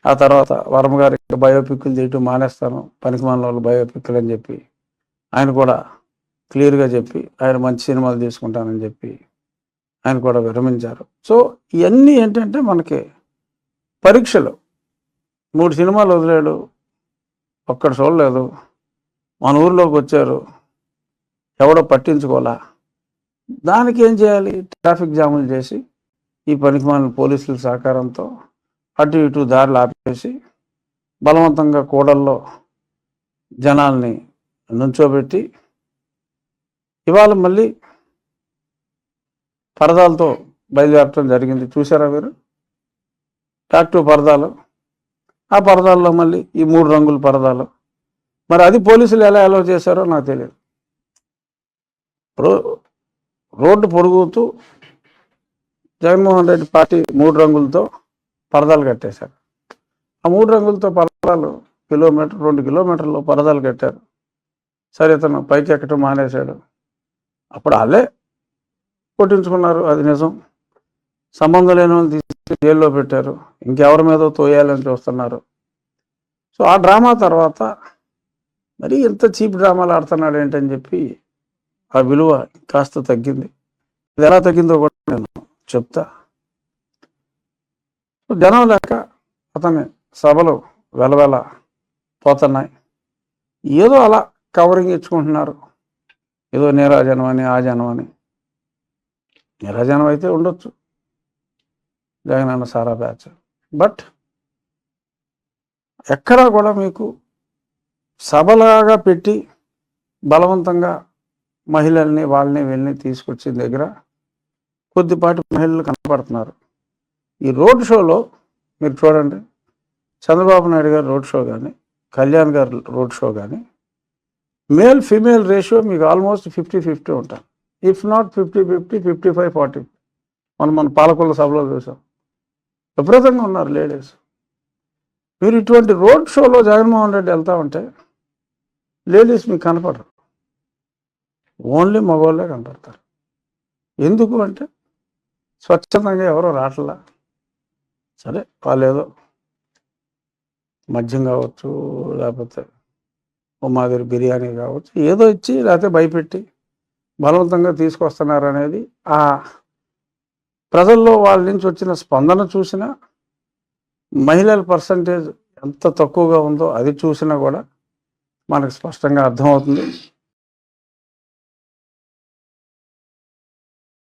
ఆ తర్వాత వర్మ గారు బయోపిక్లు తీయటం మానేస్తాను, పనికిమాలిన వాళ్ళు బయోపిక్లు అని చెప్పి ఆయన కూడా క్లియర్గా చెప్పి ఆయన మంచి సినిమాలు తీసుకుంటానని చెప్పి ఆయన కూడా విరమించారు. సో ఇవన్నీ ఏంటంటే మనకి పరీక్షలు. 3 సినిమాలు వదిలాడు, ఒక్కడు చూడలేదు, మన ఊర్లోకి వచ్చారు, ఎవడో పట్టించుకోవాలా. దానికి ఏం చేయాలి? ట్రాఫిక్ జాములు చేసి ఈ పనికిమాలిన పోలీసుల సహకారంతో అటు ఇటు దారులు ఆపేసి బలవంతంగా కూడల్లో జనాల్ని నుంచోబెట్టి ఇవాళ మళ్ళీ పరదాలతో బయలుదేరటం జరిగింది. చూసారా మీరు? టాక్టూ పరదాలు, ఆ పరదాల్లో మళ్ళీ ఈ 3 రంగుల పరదాలు. మరి అది పోలీసులు ఎలా అలౌ చేశారో నాకు తెలియదు. రోడ్డు పొడుగుతూ జగన్మోహన్ రెడ్డి పార్టీ 3 రంగులతో పరదాలు కట్టేశారు. ఆ 3 రంగులతో పరదాలు 2 కిలోమీటర్లు పరదాలు కట్టారు. సరే, ఇతను పైకి ఎక్కటం మానేశాడు. అప్పుడు వాళ్ళే కొట్టించుకున్నారు, అది నిజం. సంబంధం లేని వాళ్ళు తీసుకు జైల్లో పెట్టారు, ఇంకెవరి మీద తోయాలని చూస్తున్నారు. సో ఆ డ్రామా తర్వాత మరి ఇంత చీప్ డ్రామాలు ఆడుతున్నాడు ఏంటని చెప్పి ఆ విలువ కాస్త తగ్గింది. ఇది ఎలా తగ్గిందో కూడా నేను చెప్తా. జనం లేక అతని సభలు వెలవెల పోతున్నాయి. ఏదో అలా కవరింగ్ ఇచ్చుకుంటున్నారు, ఏదో నీరాజనం అని ఆ జనం అని. నీరాజనం అయితే ఉండొచ్చు, జగనన్న సారా బ్యాచ్. బట్ ఎక్కడా కూడా మీకు సభలాగా పెట్టి బలవంతంగా మహిళల్ని వాళ్ళని వీళ్ళని తీసుకొచ్చిన దగ్గర కొద్దిపాటి మహిళలు కనపడుతున్నారు. ఈ రోడ్ షోలో మీరు చూడండి, చంద్రబాబు నాయుడు గారు రోడ్ షో కానీ, కళ్యాణ్ గారు రోడ్ షో కానీ, మేల్ ఫీమేల్ రేషియో మీకు ఆల్మోస్ట్ 50-50 ఉంటారు. If not 50-50, 55-40. మన పాలకొల్ల సభలో చూసాం, విపరీతంగా ఉన్నారు లేడీస్. మీరు ఇటువంటి రోడ్ షోలో జగన్మోహన్ రెడ్డి వెళ్తా ఉంటే లేడీస్ మీకు కనపడరు, ఓన్లీ మగవాళ్ళే కనపడతారు. ఎందుకు అంటే స్వచ్ఛందంగా ఎవరో రావట్లా. సరే, వాళ్ళు ఏదో మద్యం కావచ్చు, లేకపోతే ఓ మాదిరి బిర్యానీ కావచ్చు, ఏదో ఇచ్చి లేకపోతే భయపెట్టి బలవంతంగా తీసుకొస్తున్నారు అనేది ఆ ప్రజల్లో వాళ్ళ నుంచి వచ్చిన స్పందన చూసినా, మహిళల పర్సంటేజ్ ఎంత తక్కువగా ఉందో అది చూసినా కూడా మనకు స్పష్టంగా అర్థమవుతుంది.